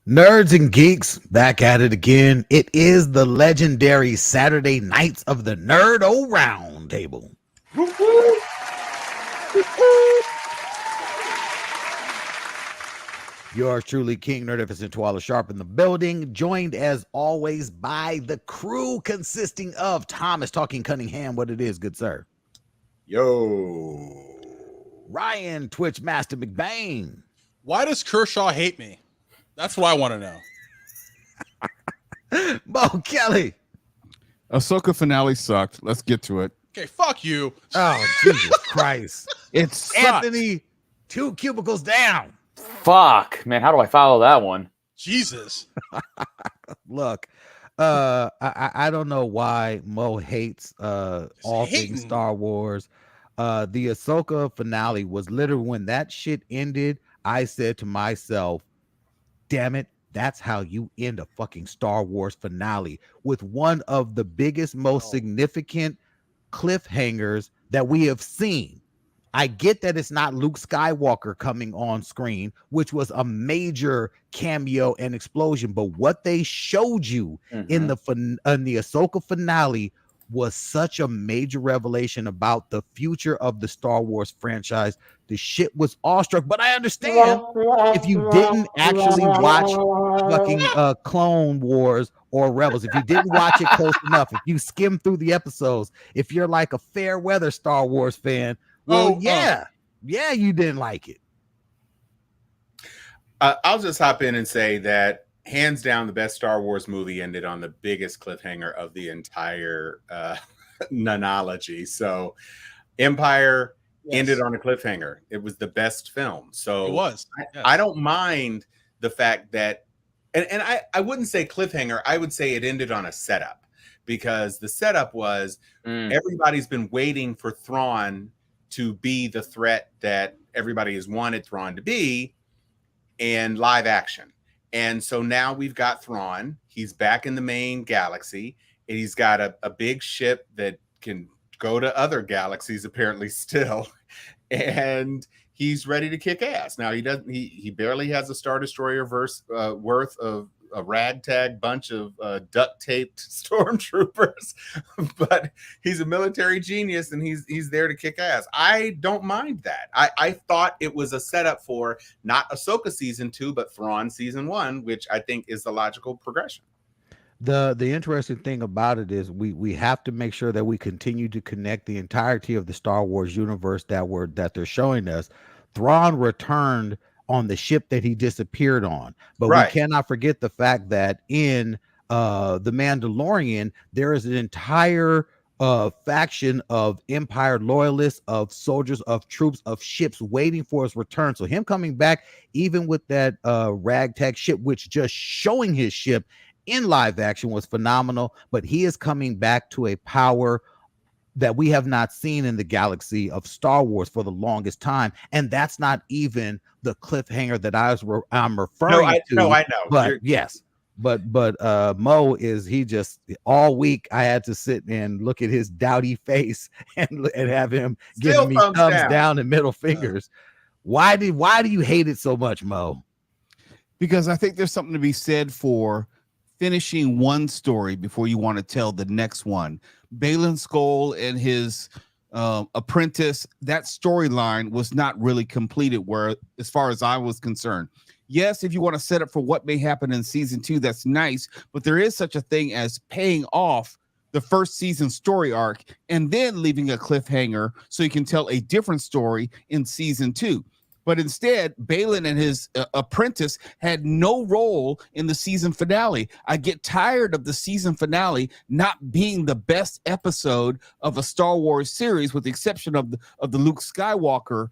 Nerds and geeks, back at it again. It is the legendary Saturday nights of the Nerd-O-Roundtable. Yours truly, King Nerdificent Twala Sharp in the building, joined as always by the crew consisting of Thomas Talking Cunningham. What it is, good sir. Yo. Ryan Twitch Master McBain. Why does Kershaw hate me? That's what I want to know. Bo Kelly. Ahsoka finale sucked. Let's get to it. Okay, fuck you. Oh, Jesus Christ. It's Anthony, 2 cubicles down. Fuck, man. How do I follow that one? Jesus. Look, I don't know why Mo hates all things Star Wars. The Ahsoka finale was literally when that shit ended. I said to myself, damn it, that's how you end a fucking Star Wars finale, with one of the biggest, most significant cliffhangers that we have seen. I get that it's not Luke Skywalker coming on screen, which was a major cameo and explosion, but what they showed you in the Ahsoka finale was such a major revelation about the future of the Star Wars franchise. The shit was awestruck, but I understand if you didn't actually watch fucking Clone Wars or Rebels, if you didn't watch it close enough, if you skim through the episodes, if you're like a fair weather Star Wars fan, well, yeah, you didn't like it. I'll just hop in and say that hands down, the best Star Wars movie ended on the biggest cliffhanger of the entire nonology. So Empire ended on a cliffhanger. It was the best film. So It was. I don't mind the fact that, and I wouldn't say cliffhanger, I would say it ended on a setup, because the setup was everybody's been waiting for Thrawn to be the threat that everybody has wanted Thrawn to be in live action. And so now we've got Thrawn. He's back in the main galaxy, and he's got a big ship that can go to other galaxies apparently still, and he's ready to kick ass. Now he barely has a Star Destroyer worth of a ragtag bunch of duct-taped stormtroopers, but he's a military genius, and he's there to kick ass. I don't mind that. I thought it was a setup for not Ahsoka season 2, but Thrawn season 1, which I think is the logical progression. The interesting thing about it is we have to make sure that we continue to connect the entirety of the Star Wars universe that they're showing us. Thrawn returned on the ship that he disappeared on, but we cannot forget the fact that in the Mandalorian there is an entire faction of Empire loyalists, of soldiers, of troops, of ships waiting for his return. So him coming back, even with that ragtag ship, which just showing his ship in live action was phenomenal, but he is coming back to a power that we have not seen in the galaxy of Star Wars for the longest time, and that's not even the cliffhanger that I'm referring to. No, I know. But yes, but Mo is, he just all week I had to sit and look at his dowdy face and have him giving me thumbs down and middle fingers. Why do you hate it so much, Mo? Because I think there's something to be said for finishing one story before you want to tell the next one. Baylan Skoll and his apprentice, that storyline was not really completed, where, as far as I was concerned. Yes, if you want to set up for what may happen in season 2, that's nice, but there is such a thing as paying off the first season story arc and then leaving a cliffhanger so you can tell a different story in season 2. But instead, Baylan and his apprentice had no role in the season finale. I get tired of the season finale not being the best episode of a Star Wars series, with the exception of the Luke Skywalker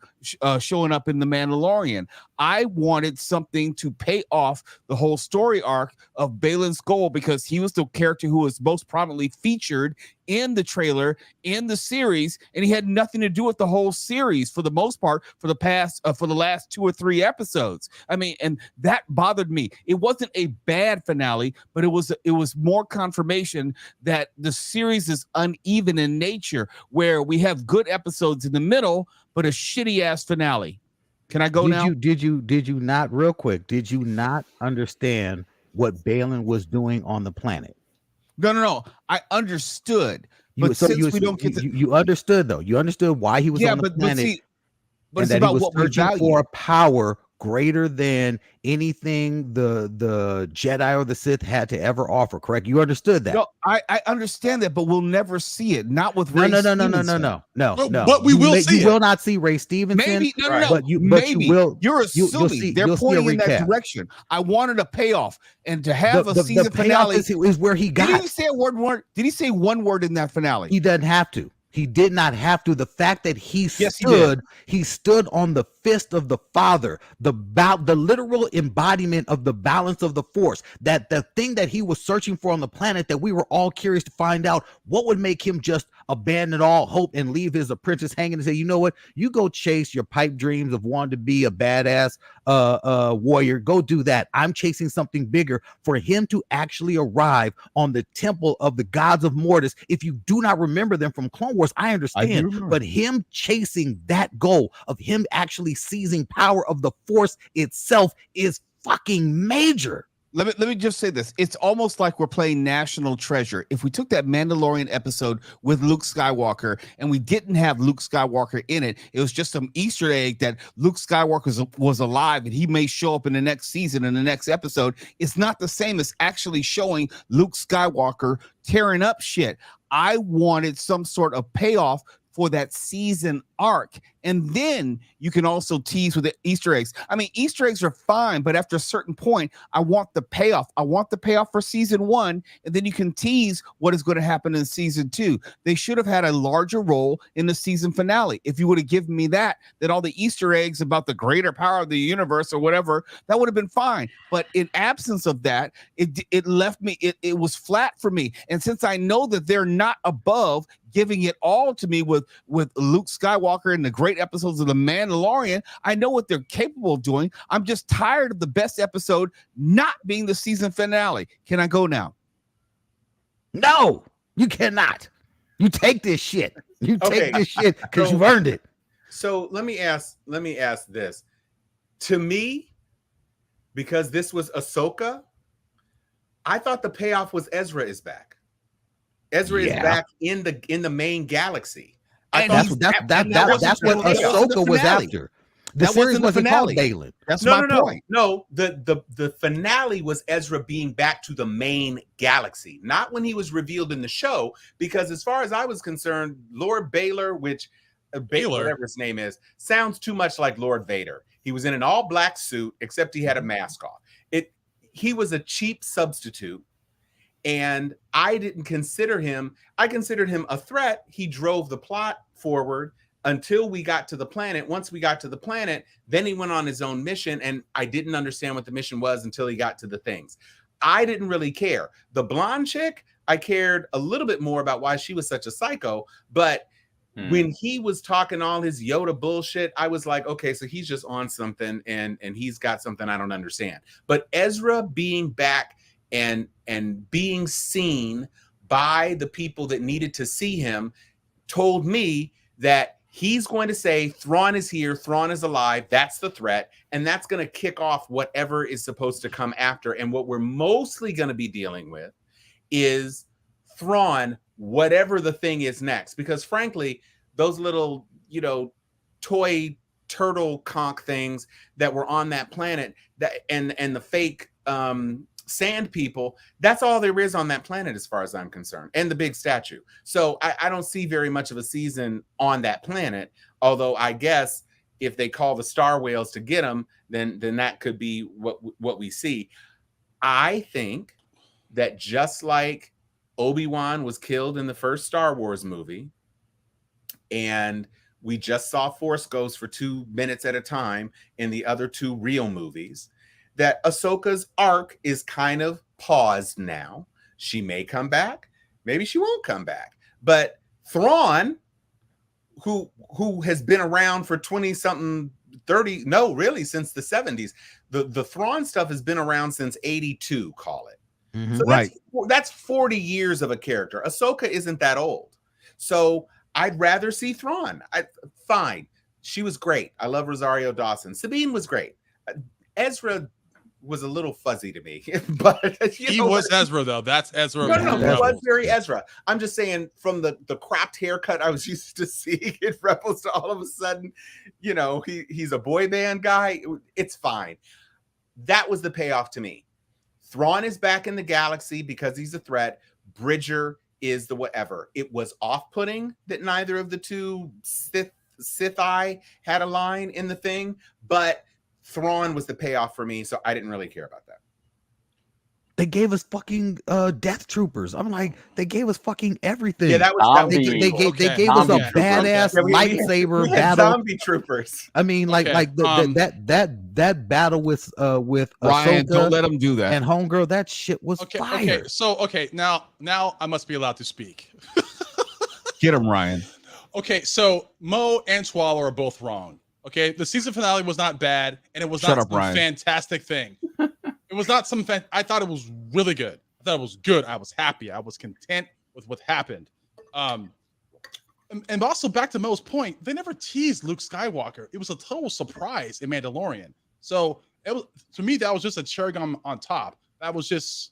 showing up in The Mandalorian. I wanted something to pay off the whole story arc of Baylan Skoll, because he was the character who was most prominently featured in the trailer, in the series, and he had nothing to do with the whole series for the most part for the last 2 or 3 episodes. I mean, and that bothered me. It wasn't a bad finale, but it was more confirmation that the series is uneven in nature, where we have good episodes in the middle, but a shitty ass finale. Can I go now? Did you not, real quick? Did you not understand what Balin was doing on the planet? No. I understood, but You understood though. You understood why he was on the planet, but and it's that he about was what we searching value. for a power greater than anything the Jedi or the Sith had to ever offer. Correct? You understood that? No, I understand that, but we'll never see it. Not with No, Ray no, Stevenson. But we will see You it. will not see Ray Stevenson. Maybe no. But you Maybe will. You're assuming they're pointing in that direction. I wanted a payoff, and to have a season finale is where he got. Did he say a word? Did he say one word in that finale? He doesn't have to. He did not have to. The fact that he stood on the fist of the Father, the literal embodiment of the balance of the Force, that the thing that he was searching for on the planet, that we were all curious to find out what would make him just abandon all hope and leave his apprentice hanging and say, you know what, you go chase your pipe dreams of wanting to be a badass warrior. Go do that. I'm chasing something bigger. For him to actually arrive on the temple of the gods of Mortis, if you do not remember them from Clone Wars, I understand, but him chasing that goal of him actually seizing power of the Force itself is fucking major. Let me just say this. It's almost like we're playing National Treasure. If we took that Mandalorian episode with Luke Skywalker and we didn't have Luke Skywalker in it, it was just some Easter egg that Luke Skywalker was alive and he may show up in the next season, in the next episode. It's not the same as actually showing Luke Skywalker tearing up shit. I wanted some sort of payoff for that season arc. And then you can also tease with the Easter eggs. I mean, Easter eggs are fine, but after a certain point, I want the payoff. I want the payoff for season 1, and then you can tease what is going to happen in season 2. They should have had a larger role in the season finale. If you would have given me that all the Easter eggs about the greater power of the universe or whatever, that would have been fine. But in absence of that, it left me, it was flat for me. And since I know that they're not above giving it all to me with Luke Skywalker and the great episodes of The Mandalorian, I know what they're capable of doing. I'm just tired of the best episode not being the season finale. Can I go now? No, you cannot. You take this shit. You take this shit because you've earned it. So let me ask this. To me, because this was Ahsoka, I thought the payoff was Ezra is back. Ezra is back in the main galaxy. That's what Ahsoka was after. The series wasn't called Balin. That's my point. No, the finale was Ezra being back to the main galaxy, not when he was revealed in the show. Because as far as I was concerned, Lord Baylor, whatever his name is, sounds too much like Lord Vader. He was in an all black suit, except he had a mask off. He was a cheap substitute. And I didn't consider him. I considered him a threat. He drove the plot forward until we got to the planet. Once we got to the planet, then he went on his own mission. And I didn't understand what the mission was until he got to the things. I didn't really care. The blonde chick, I cared a little bit more about why she was such a psycho. But when he was talking all his Yoda bullshit, I was like, okay, so he's just on something and he's got something I don't understand. But Ezra being back and being seen by the people that needed to see him told me that he's going to say Thrawn is here, Thrawn is alive, that's the threat, and that's going to kick off whatever is supposed to come after. And what we're mostly going to be dealing with is Thrawn, whatever the thing is next. Because frankly, those little, toy turtle conch things that were on that planet, that and the fake sand people, that's all there is on that planet as far as I'm concerned, and the big statue. So I don't see very much of a season on that planet, although I guess if they call the star whales to get them, then that could be what we see. I think that just like Obi-Wan was killed in the first Star Wars movie, and we just saw Force Ghost for 2 minutes at a time in the other 2 real movies, that Ahsoka's arc is kind of paused now. She may come back, maybe she won't come back. But Thrawn, who has been around for 20-something, 30, no, really, since the 70s. The Thrawn stuff has been around since 82, call it. Mm-hmm. So that's 40 years of a character. Ahsoka isn't that old. So I'd rather see Thrawn. Fine. she was great. I love Rosario Dawson. Sabine was great. Ezra was a little fuzzy to me, but he was Ezra though. That's Ezra. No, he was very Ezra. I'm just saying, from the cropped haircut I was used to seeing in Rebels to all of a sudden, he's a boy band guy. It's fine. That was the payoff to me. Thrawn is back in the galaxy because he's a threat. Bridger is the whatever. It was off-putting that neither of the two Sith-I had a line in the thing, but Thrawn was the payoff for me, so I didn't really care about that. They gave us fucking death troopers. I'm like, they gave us fucking everything. Yeah, that was they gave us a badass lightsaber battle. Zombie troopers. I mean, like that battle with Ryan, Ahsoka don't let them do that. and Homegirl. That shit was fire. Okay, now I must be allowed to speak. Get him, Ryan. Okay, so Mo and Swallow are both wrong. Okay, the season finale was not bad, and it was not some fantastic thing. It was not some. I thought it was really good. I thought it was good. I was happy. I was content with what happened. And also back to Mo's point, they never teased Luke Skywalker. It was a total surprise in Mandalorian. So it was, to me, that was just a cherry on top. That was just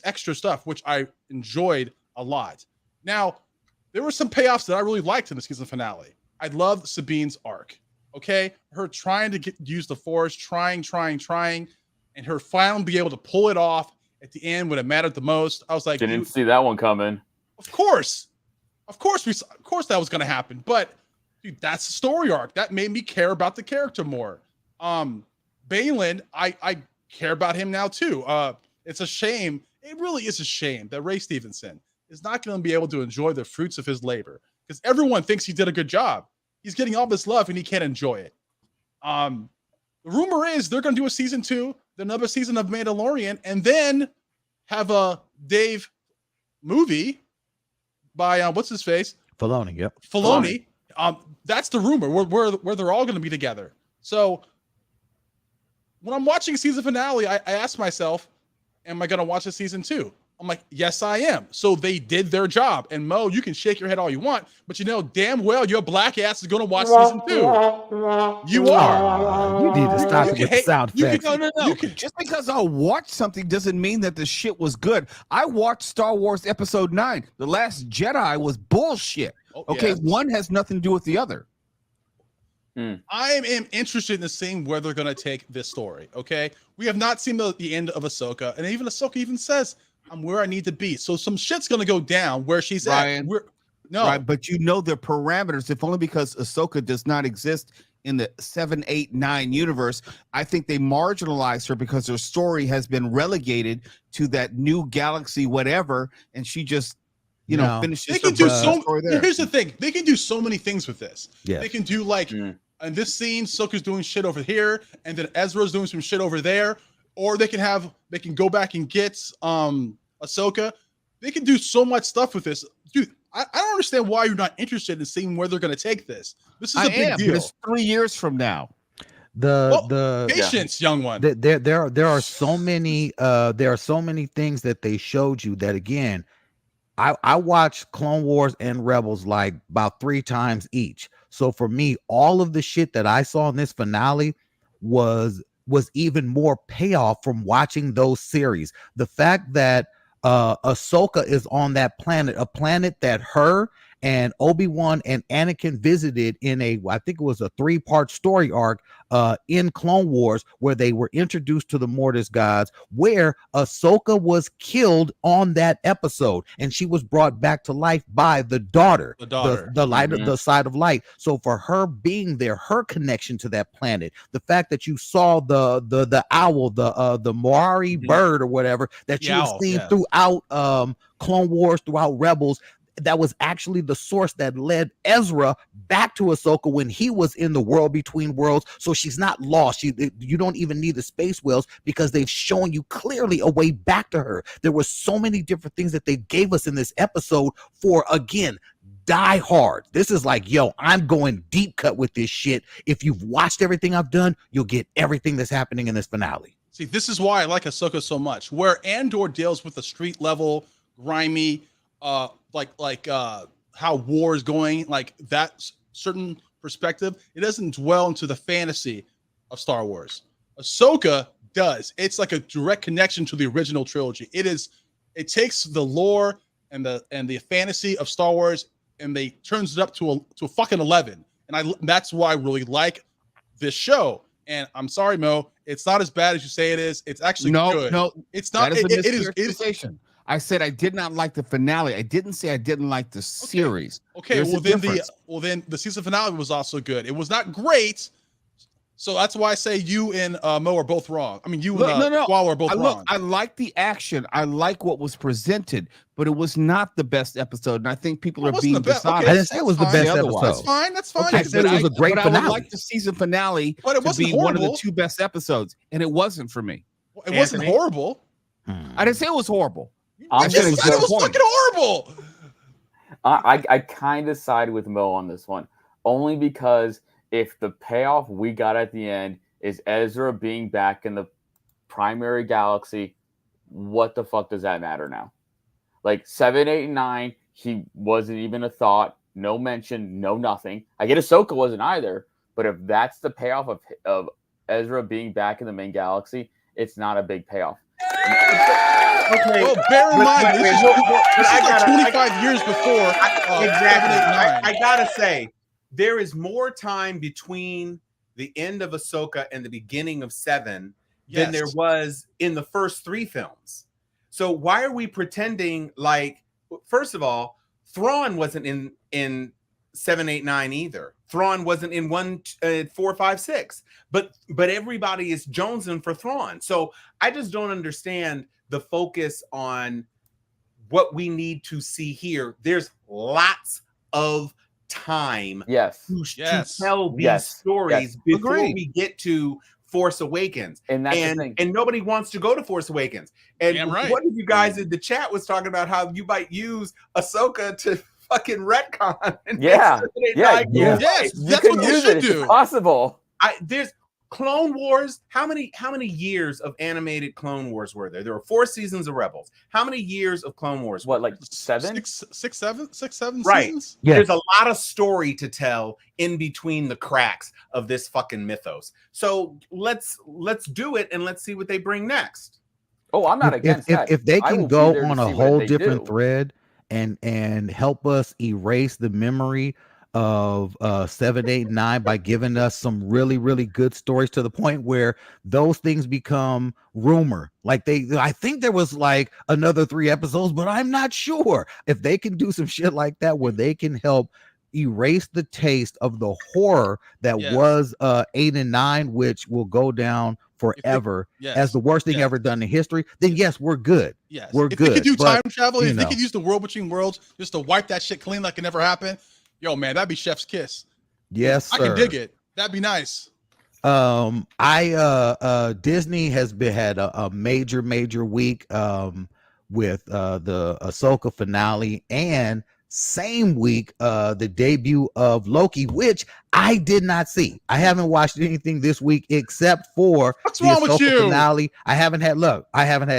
extra stuff, which I enjoyed a lot. Now, there were some payoffs that I really liked in the season finale. I loved Sabine's arc. Okay, her trying to use the Force, trying, and her finally be able to pull it off at the end when it mattered the most. I was like, didn't see that one coming. Of course that was going to happen. But dude, that's the story arc that made me care about the character more. Baylan, I care about him now too. It's a shame. It really is a shame that Ray Stevenson is not going to be able to enjoy the fruits of his labor because everyone thinks he did a good job. He's getting all this love and he can't enjoy it. The rumor is they're going to do a season 2, another season of Mandalorian, and then have a Dave movie by what's his face? Filoni. Yep. Filoni. That's the rumor where they're all going to be together. So when I'm watching season finale, I ask myself, am I going to watch the season 2? I'm like, yes, I am. So they did their job. And Mo, you can shake your head all you want, but you know damn well your black ass is going to watch season 2. You are. You need to stop it with the sound effects. No. Just because I watched something doesn't mean that the shit was good. I watched Star Wars Episode 9. The Last Jedi was bullshit. Okay, yes. One has nothing to do with the other. I am interested in seeing where they're going to take this story. Okay, we have not seen the end of Ahsoka, and even Ahsoka even says, I'm where I need to be. So some shit's gonna go down where she's at. Right, but you know the parameters, if only because Ahsoka does not exist in the 7, 8, 9 universe. I think they marginalized her because her story has been relegated to that new galaxy, whatever, and she just finishes. They can do here's the thing: they can do so many things with this. Yeah. They can do like in this scene, Ahsoka's doing shit over here, and then Ezra's doing some shit over there. Or they can go back and get Ahsoka. They can do so much stuff with this. Dude, I don't understand why you're not interested in seeing where they're going to take this. This is a big deal. But it's 3 years from now. Patience, young one. There are so many things that they showed you that, again, I watched Clone Wars and Rebels like about 3 times each. So for me, all of the shit that I saw in this finale was even more payoff from watching those series. The fact that Ahsoka is on that planet, a planet that her and Obi-Wan and Anakin visited in I think it was a 3-part story arc in Clone Wars, where they were introduced to the Mortis gods, where Ahsoka was killed on that episode, and she was brought back to life by the daughter, the light of the side of light. So for her being there, her connection to that planet, the fact that you saw the owl, the Moari bird or whatever that you have seen throughout Clone Wars, throughout Rebels, that was actually the source that led Ezra back to Ahsoka when he was in the world between worlds. So she's not lost. You don't even need the space whales because they've shown you clearly a way back to her. There were so many different things that they gave us in this episode for, again, die hard. This is like, yo, I'm going deep cut with this shit. If you've watched everything I've done, you'll get everything that's happening in this finale. See, this is why I like Ahsoka so much, where Andor deals with the street level, grimy, how war is going, like that certain perspective. It doesn't dwell into the fantasy of Star Wars. Ahsoka does. It's like a direct connection to the original trilogy. It takes the lore and the fantasy of Star Wars and they turns it up to a fucking 11. And that's why I really like this show. And I'm sorry, Mo, it's not as bad as you say it is. It's actually good. No, it's not. It is. I said I did not like the finale. I didn't say I didn't like the series. Okay. Then the season finale was also good. It was not great. So that's why I say you and Mo are both wrong. I mean, you and Squall are both wrong. I like the action. I like what was presented, but it was not the best episode. And I think people are being dishonest. I didn't say it was the best episode. That's fine. That's fine. Okay, I said it was a great finale. I would like the season finale but it wasn't be horrible. one of the 2 best episodes, and it wasn't for me. It wasn't horrible. I didn't say it was horrible. I said it was fucking horrible. I kind of side with Mo on this one, only because if the payoff we got at the end is Ezra being back in the primary galaxy, what the fuck does that matter now? Like 7, 8, and 9, he wasn't even a thought, no mention, no nothing. I get Ahsoka wasn't either, but if that's the payoff of Ezra being back in the main galaxy, it's not a big payoff. Okay. Well, bear in mind, this is like 25 years before. Exactly. I gotta say, there is more time between the end of Ahsoka and the beginning of 7 than there was in the first 3 films. So why are we pretending like, first of all, Thrawn wasn't in 7, 8, 9 either. Thrawn wasn't in 1, 4, 5, 6. But everybody is jonesing for Thrawn. So I just don't understand the focus on what we need to see here. There's lots of time to tell these stories before we get to Force Awakens. And that's the thing. And nobody wants to go to Force Awakens. And one of you guys in the chat was talking about how you might use Ahsoka to fucking retcon. Yes, that's what you should do. It's possible. There's Clone Wars. How many years of animated Clone Wars were there? There were 4 seasons of Rebels. How many years of Clone Wars? What, like 7? 7 right. seasons? Yeah. There's a lot of story to tell in between the cracks of this fucking mythos. So let's do it and let's see what they bring next. Oh, I'm not against that. If they can go on a whole different thread and help us erase the memory of 7, 8, 9 by giving us some really, really good stories to the point where those things become rumor. Like I think there was like another 3 episodes, but I'm not sure. If they can do some shit like that where they can help erase the taste of the horror that was 8 and 9, which will go down forever as the worst thing ever done in history, then yes, we're good. Yes, we're good. If they could do time travel, if know. they could use the world between worlds just to wipe that shit clean like it never happened, yo, man, that'd be chef's kiss. Yes, I can dig it. That'd be nice. Disney has had a major week with the Ahsoka finale, and same week the debut of Loki, which I did not see. I haven't watched anything this week except for What's the wrong with Ahsoka you? finale. I haven't had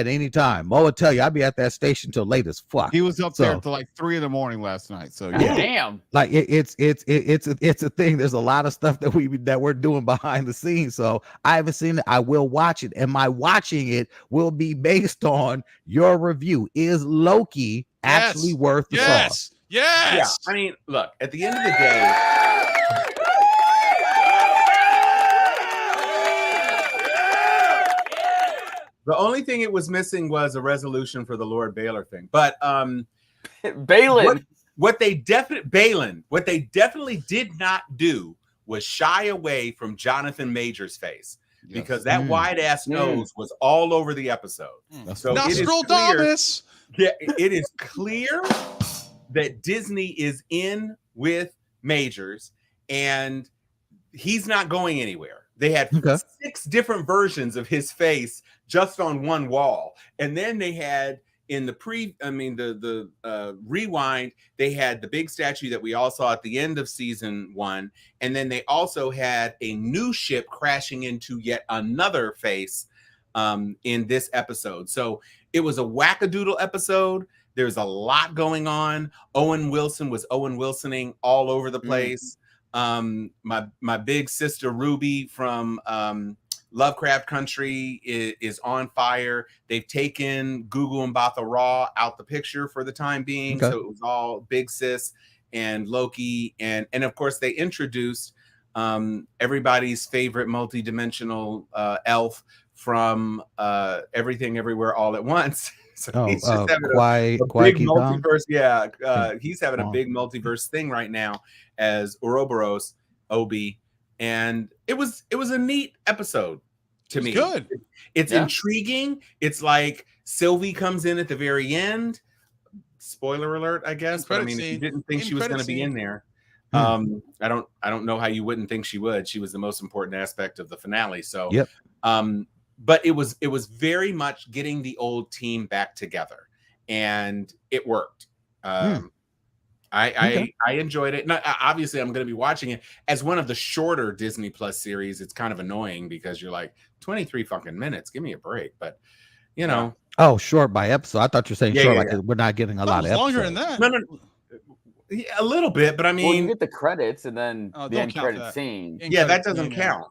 any time. Mo will tell you I'll be at that station till late as fuck. He was up there till like 3 a.m. last night. So yeah. Damn. Like it's a thing. There's a lot of stuff that we're doing behind the scenes. So I haven't seen it. I will watch it, and my watching it will be based on your review. Is Loki actually worth the sauce? Yes. Yeah. I mean, look, at the end of the day, the only thing it was missing was a resolution for the Lord Baylor thing. But Balin. What they definitely did not do was shy away from Jonathan Major's face, because that wide ass nose was all over the episode. So Nostradamus. It is clear that Disney is in with Majors, and he's not going anywhere. They had 6 different versions of his face just on one wall, and then they had in the rewind, they had the big statue that we all saw at the end of season 1, and then they also had a new ship crashing into yet another face in this episode. So it was a wackadoodle episode. There's a lot going on. Owen Wilson was Owen Wilsoning all over the place. My big sister Ruby from Lovecraft Country is on fire. They've taken Gugu Mbatha Raw out the picture for the time being, so it was all Big Sis and Loki, and of course they introduced everybody's favorite multidimensional elf from Everything Everywhere All at Once. So he's just having a big multiverse. Yeah, he's having a big multiverse thing right now as Ouroboros Obi, and it was a neat episode to me. Good. It's intriguing. It's like Sylvie comes in at the very end. Spoiler alert, I guess. But I mean, if you didn't think she was going to be in there, I don't know how you wouldn't think she would. She was the most important aspect of the finale. So, but it was very much getting the old team back together, and it worked. I enjoyed it. Now, obviously, I'm going to be watching it as one of the shorter Disney Plus series. It's kind of annoying because you're like 23 fucking minutes. Give me a break. But you know, short by episode. I thought you were saying short, like we're not getting a lot of longer episodes. than that. No. Yeah, a little bit, but I mean, you get the credits and then the end credit scene. Yeah, that doesn't count.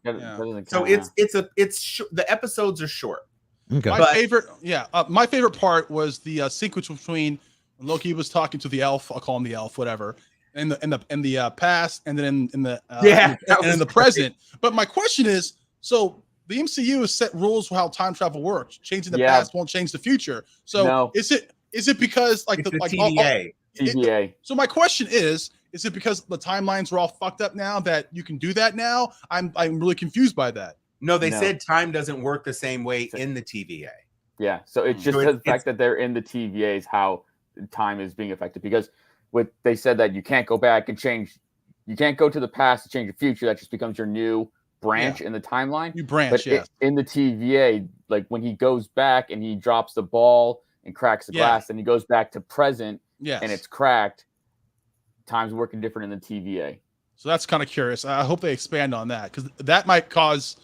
So the episodes are short. Okay. My favorite part was the sequence between Loki was talking to the elf. I'll call him the elf, whatever. In the past, and then in the present. But my question is, so the MCU has set rules for how time travel works. Changing the past won't change the future. So is it because like the TVA? TVA. So my question is it because the timelines are all fucked up now that you can do that now? I'm really confused by that. No, they said time doesn't work the same way in the TVA. Yeah, so it's just the fact that they're in the TVA is how time is being affected, because they said that you can't go back and change, you can't go to the past to change the future. That just becomes your new branch in the timeline. New branch, but in the TVA, like when he goes back and he drops the ball and cracks the glass, and he goes back to present, and it's cracked, time's working different in the TVA. So that's kind of curious. I hope they expand on that, because that might cause,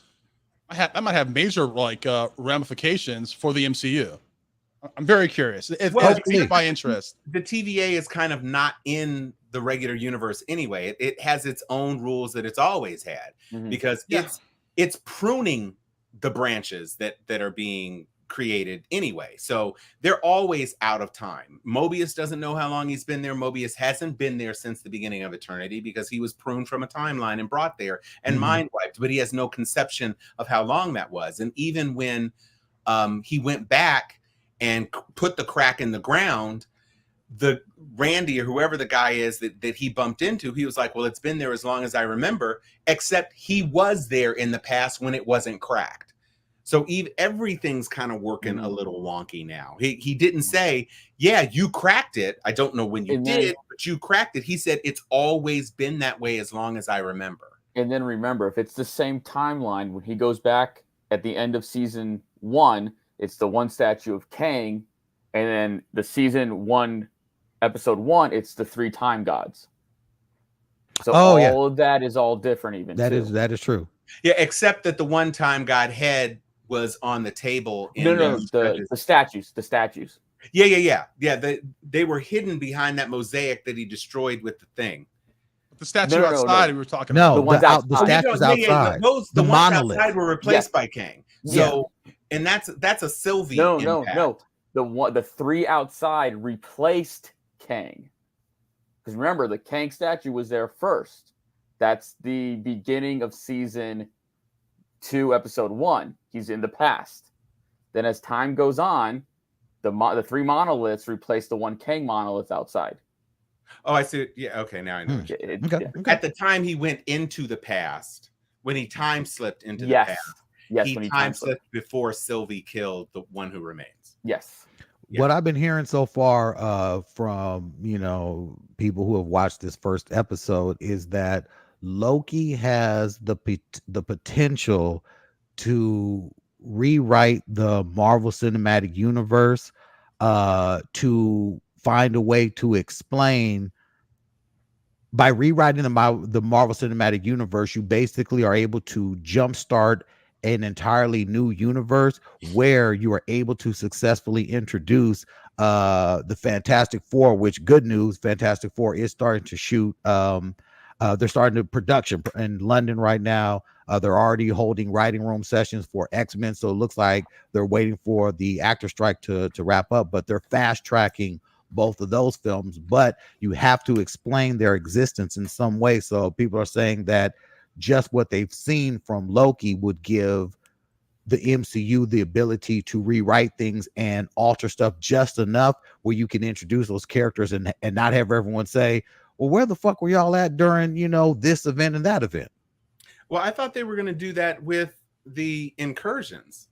that might have major ramifications for the MCU. I'm very curious. It piqued my interest. The TVA is kind of not in the regular universe anyway. It has its own rules that it's always had, because it's pruning the branches that are being created anyway. So they're always out of time. Mobius doesn't know how long he's been there. Mobius hasn't been there since the beginning of eternity, because he was pruned from a timeline and brought there and mind wiped, but he has no conception of how long that was. And even when he went back and put the crack in the ground, the Randy or whoever the guy is that he bumped into, he was like, well, it's been there as long as I remember, except he was there in the past when it wasn't cracked. So everything's kind of working a little wonky now. He didn't say, yeah, you cracked it. I don't know when you did it, but you cracked it. He said, it's always been that way as long as I remember. And then remember, if it's the same timeline, when he goes back at the end of season 1, it's the one statue of Kang. And then the season 1, episode 1, it's the 3 time gods. So all of that is all different even. That is true. Yeah, except that the one time god head was on the table. The statues. Yeah. They were hidden behind that mosaic that he destroyed with the thing. The statue outside we were talking about. The statues outside. The ones outside were replaced by Kang. So, and that's a Sylvie. No. The 3 outside replaced Kang. Because remember, the Kang statue was there first. That's the beginning of season 2, episode 1. He's in the past. Then as time goes on, the 3 monoliths replace the 1 Kang monolith outside. Oh, I see. Yeah, okay, now I know. Okay. At the time he went into the past, when he time slipped into the past, he time slipped before Sylvie killed the one who remains. Yes. What I've been hearing so far from people who have watched this first episode is that Loki has the potential to rewrite the Marvel Cinematic Universe, to find a way to explain. By rewriting the Marvel Cinematic Universe, you basically are able to jumpstart an entirely new universe where you are able to successfully introduce the Fantastic Four, which, good news, Fantastic Four is starting to shoot They're starting to production in London right now. They're already holding writing room sessions for X-Men. So it looks like they're waiting for the actor strike to wrap up, but they're fast tracking both of those films. But you have to explain their existence in some way. So people are saying that just what they've seen from Loki would give the MCU the ability to rewrite things and alter stuff just enough where you can introduce those characters and not have everyone say, well, where the fuck were y'all at during, this event and that event? Well, I thought they were going to do that with the incursions.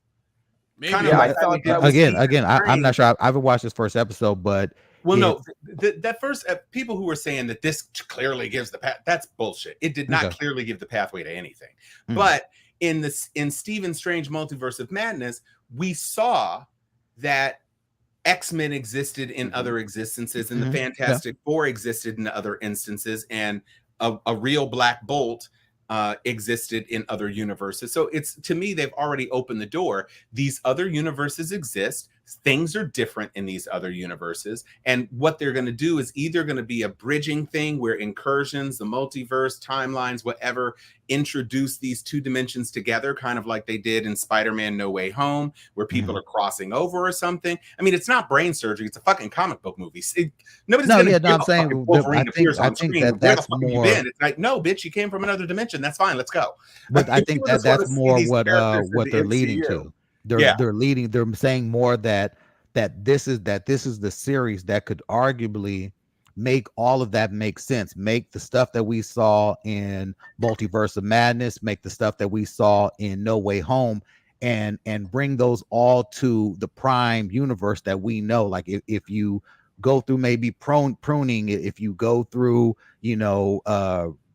Maybe. Kind Yeah, of I like thought that again, I'm not sure. I haven't watched this first episode, but well, no, that first people who were saying that this clearly gives the path, that's bullshit. It did not clearly give the pathway to anything. But in Stephen Strange Multiverse of Madness, we saw that X-Men existed in other existences, and the Fantastic Four existed in other instances, and a real Black Bolt existed in other universes. So it's, to me, they've already opened the door. These other universes exist. Things are different in these other universes. And what they're going to do is either going to be a bridging thing where incursions, the multiverse, timelines, whatever, introduce these two dimensions together, kind of like they did in Spider-Man No Way Home, where people are crossing over or something. I mean, it's not brain surgery. It's a fucking comic book movie. Nobody's going to I'm saying, Wolverine appears on screen. Where that's the fuck more. have you been? It's like, no, bitch, you came from another dimension. That's fine. Let's go. But I think that's more what they're leading to. They're saying more that this is the series that could arguably make all of that make sense, make the stuff that we saw in Multiverse of Madness, make the stuff that we saw in No Way Home, and bring those all to the Prime universe that we know. Like if you go through maybe pruning, if you go through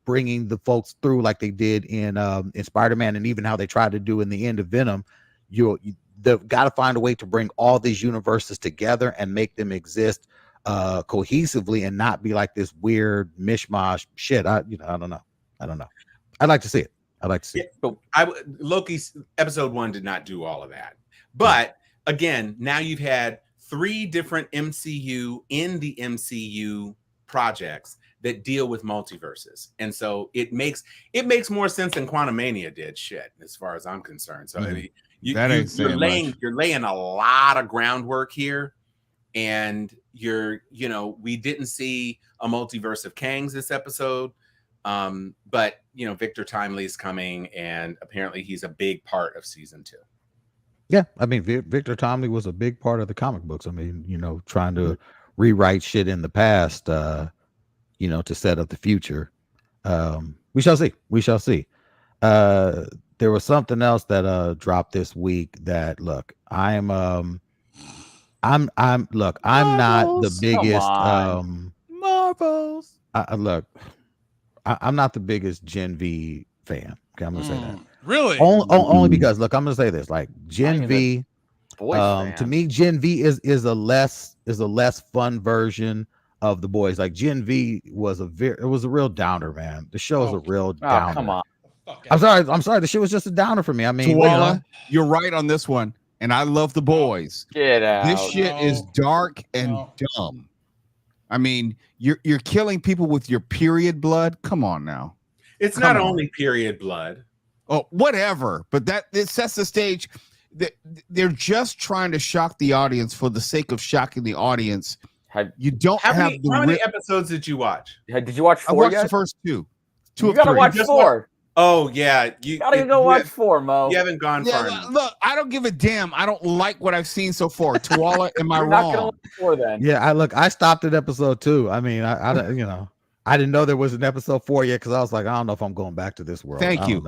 bringing the folks through like they did in Spider-Man, and even how they tried to do in the end of Venom, they've got to find a way to bring all these universes together and make them exist cohesively and not be like this weird mishmash shit. I don't know. I'd like to see it. But Loki's episode 1 did not do all of that. But again, now you've had 3 different MCU in the MCU projects that deal with multiverses, and so it makes more sense than Quantumania did. Shit, as far as I'm concerned. So I mean, you're laying a lot of groundwork here, and we didn't see a multiverse of Kangs this episode, but Victor Timely is coming, and apparently he's a big part of season 2. Yeah, I mean, Victor Timely was a big part of the comic books. I mean, trying to rewrite shit in the past, to set up the future. We shall see. There was something else that dropped this week that, look, I'm not the biggest Marvels. I'm not the biggest Gen V fan. Okay, I'm gonna say that. Really? Only because, look, I'm gonna say this, like Gen V, to me, Gen V is a less fun version of the boys. Like Gen V was a real downer, man. The show is a real downer. Come on. I'm sorry. The shit was just a downer for me. I mean, Tuala, you're right on this one. And I love the boys. Get out. This shit is dark and dumb. I mean, you're killing people with your period blood. Come on now. It's not only period blood. Oh, whatever. But it sets the stage. They're just trying to shock the audience for the sake of shocking the audience. How many episodes did you watch? Did you watch 4 I watched yet? the first 2. You gotta watch 4. Oh yeah, you gotta go watch 4, Mo. You haven't gone far enough. Look, I don't give a damn. I don't like what I've seen so far. Tuala, am I You're wrong? not gonna watch 4 then. Yeah, I stopped at episode 2. I mean, I didn't know there was an episode 4 yet because I was like, I don't know if I'm going back to this world. Thank you.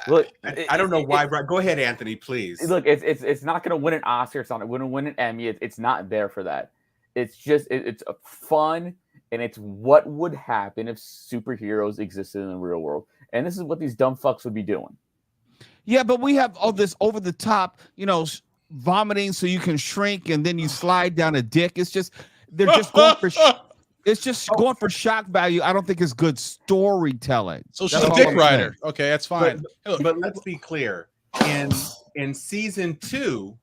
Look, I don't know why. Go ahead, Anthony, please. Look, it's not gonna win an Oscar. It's not going to win an Emmy. It's not there for that. It's just it's a fun. And it's what would happen if superheroes existed in the real world. And this is what these dumb fucks would be doing. Yeah, but we have all this over the top, vomiting so you can shrink and then you slide down a dick. It's just, they're just going for, going for shock value. I don't think it's good storytelling. So she's a dick rider. Okay, that's fine. But let's be clear. In season 2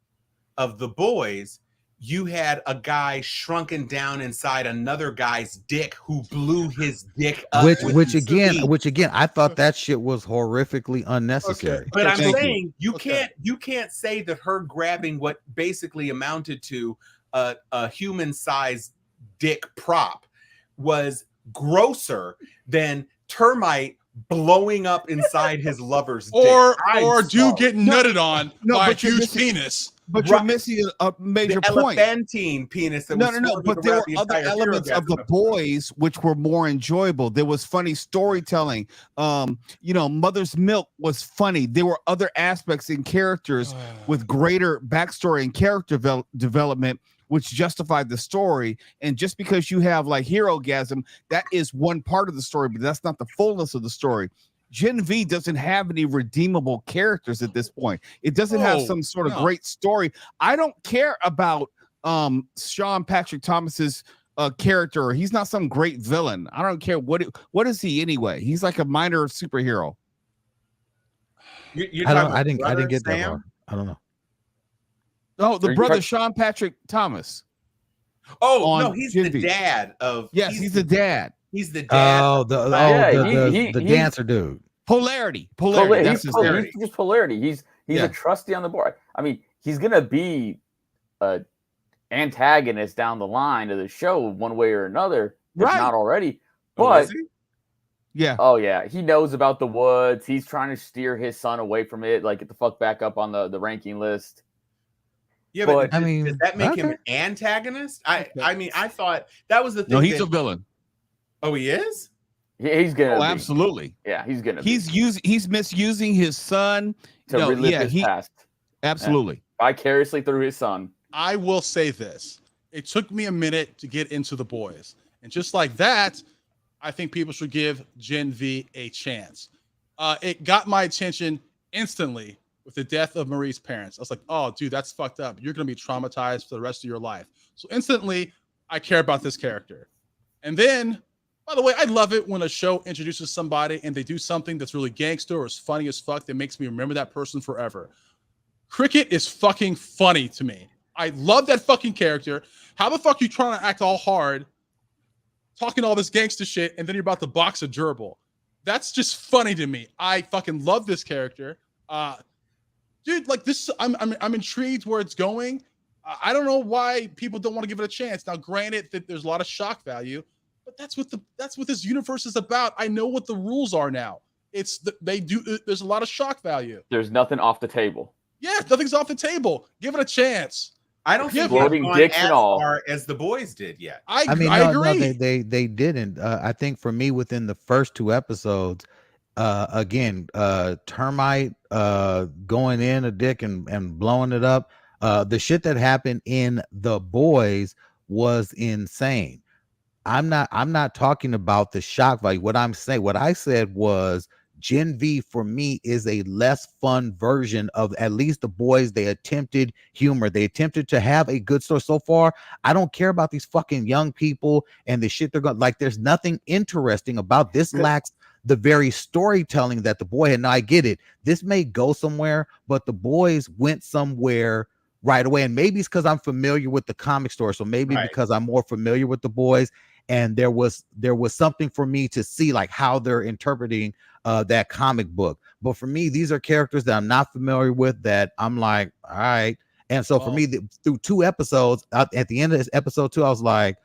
of The Boys, you had a guy shrunken down inside another guy's dick who blew his dick up. Which again, I thought that shit was horrifically unnecessary. But I'm Thank saying you Okay. can't say that her grabbing what basically amounted to a human-sized dick prop was grosser than Termite blowing up inside his lover's dick. Or dude getting nutted on by a but you're huge missing- penis. But you're missing a major the point. elephantine penis that was No. But there were other elements of the boys which were more enjoyable. There was funny storytelling. Mother's Milk was funny. There were other aspects in characters with greater backstory and character development, which justified the story. And just because you have like hero-gasm, that is one part of the story, but that's not the fullness of the story. Gen V doesn't have any redeemable characters at this point. It doesn't have some sort of great story. I don't care about Sean Patrick Thomas's character. He's not some great villain. I don't care what is he anyway. He's like a minor superhero. I didn't get that far. I don't know. No, the brother Sean Patrick Thomas. Oh no, he's the dad of. Yes, he's the dad. He's the dad. The dancer dude. Polarity. That's his name. He's just Polarity. He's a trustee on the board. I mean, he's gonna be a antagonist down the line of the show one way or another, if not already. But oh yeah, he knows about the woods. He's trying to steer his son away from it, like get the fuck back up on the ranking list. Yeah, but does that make him an antagonist? I mean, I thought that was the thing. No, he's a villain. Oh, he is? Yeah, he's gonna. Oh, absolutely. Yeah, he's gonna. He's misusing his son to relive his past. Absolutely, vicariously through his son. I will say this: it took me a minute to get into the boys, and just like that, I think people should give Gen V a chance. It got my attention instantly with the death of Marie's parents. I was like, oh, dude, that's fucked up. You're going to be traumatized for the rest of your life. So instantly, I care about this character. And then, by the way, I love it when a show introduces somebody and they do something that's really gangster or is funny as fuck that makes me remember that person forever. Cricket is fucking funny to me. I love that fucking character. How the fuck are you trying to act all hard, talking all this gangster shit, and then you're about to box a gerbil? That's just funny to me. I fucking love this character. Dude, like this, I'm intrigued where it's going. I don't know why people don't want to give it a chance. Now, granted that there's a lot of shock value, but that's what this universe is about. I know what the rules are now. There's a lot of shock value. There's nothing off the table. Yeah, nothing's off the table. Give it a chance. I don't think floating dicks and all far as the boys did yet. I agree. No, they didn't. I think for me, within the first 2 episodes, Termite going in a dick and blowing it up. The shit that happened in the boys was insane. I'm not talking about the shock value. What I said was Gen V for me is a less fun version of at least the boys. They attempted humor. They attempted to have a good story. So far, I don't care about these fucking young people and the shit they're going like. There's nothing interesting about this. Lacks the very storytelling that the boy had. Now I get it. This may go somewhere, but the boys went somewhere right away. And maybe it's because I'm familiar with the comic story. So maybe because I'm more familiar with the boys, and there was something for me to see like how they're interpreting that comic book. But for me, these are characters that I'm not familiar with that I'm like, all right. And so for me, through 2 episodes, at the end of this episode 2, I was like,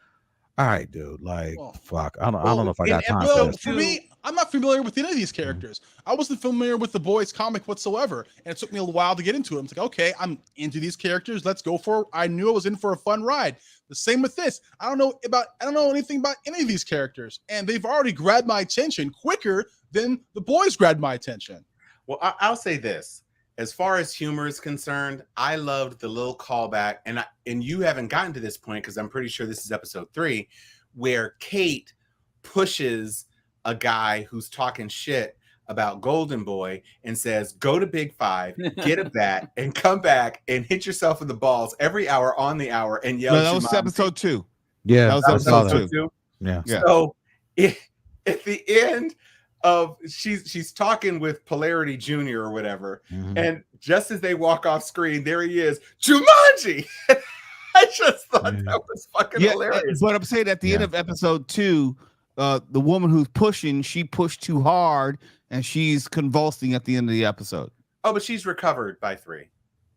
all right, dude, like, fuck. I don't know if I got time for this. For me, I'm not familiar with any of these characters. I wasn't familiar with the boys comic whatsoever. And it took me a while to get into it. I'm like, okay, I'm into these characters. Let's go I knew I was in for a fun ride. The same with this. I don't know anything about any of these characters. And they've already grabbed my attention quicker than the boys grabbed my attention. Well, I'll say this. As far as humor is concerned, I loved the little callback, and you haven't gotten to this point because I'm pretty sure this is episode 3, where Kate pushes a guy who's talking shit about Golden Boy and says, "Go to Big 5, get a bat, and come back and hit yourself in the balls every hour on the hour and yell." No, that was episode 2. Yeah, that was episode 2. Yeah. So at the end of she's talking with Polarity Jr. or whatever, and just as they walk off screen, there he is, Jumanji. I just thought that was fucking hilarious. But I'm saying at the end of episode 2, the woman who's pushing, she pushed too hard and she's convulsing at the end of the episode. Oh, but she's recovered by 3.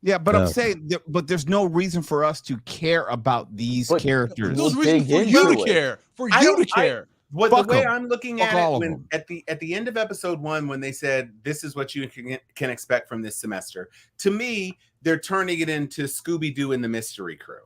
Yeah, but I'm saying, but there's no reason for us to care about these characters. There's reason for you to care. For you to care. The way I'm looking at it, when at the end of episode 1, when they said this is what you can expect from this semester, to me, they're turning it into Scooby-Doo and the Mystery Crew.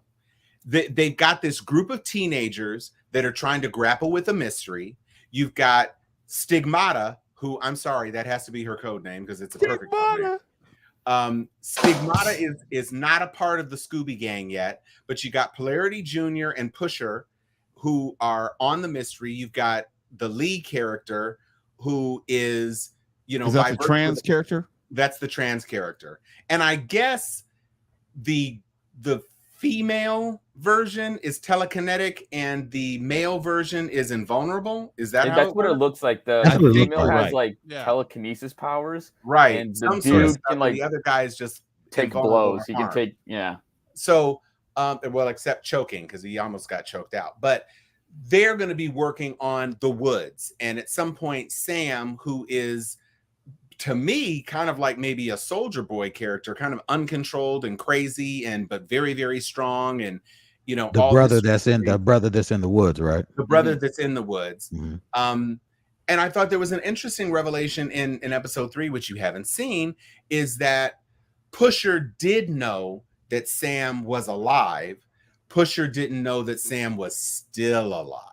They've got this group of teenagers that are trying to grapple with a mystery. You've got Stigmata, who, I'm sorry, that has to be her code name because it's a perfect code name. Stigmata is not a part of the Scooby Gang yet, but you got Polarity Jr. and Pusher who are on the mystery. You've got the lead character who is, is that the trans character? That's the trans character. And I guess the female version is telekinetic and the male version is invulnerable. Is that that's what it looks like? The female has telekinesis powers, right? And the dude can the other guys just take blows. He can take So, well, except choking because he almost got choked out. But they're going to be working on the woods, and at some point, Sam, who is, to me, kind of like maybe a Soldier Boy character, kind of uncontrolled and crazy, but very, very strong, and the brother that's in the woods, right? The brother that's in the woods. Mm-hmm. And I thought there was an interesting revelation in episode 3, which you haven't seen, is that Pusher did know that Sam was alive. Pusher didn't know that Sam was still alive.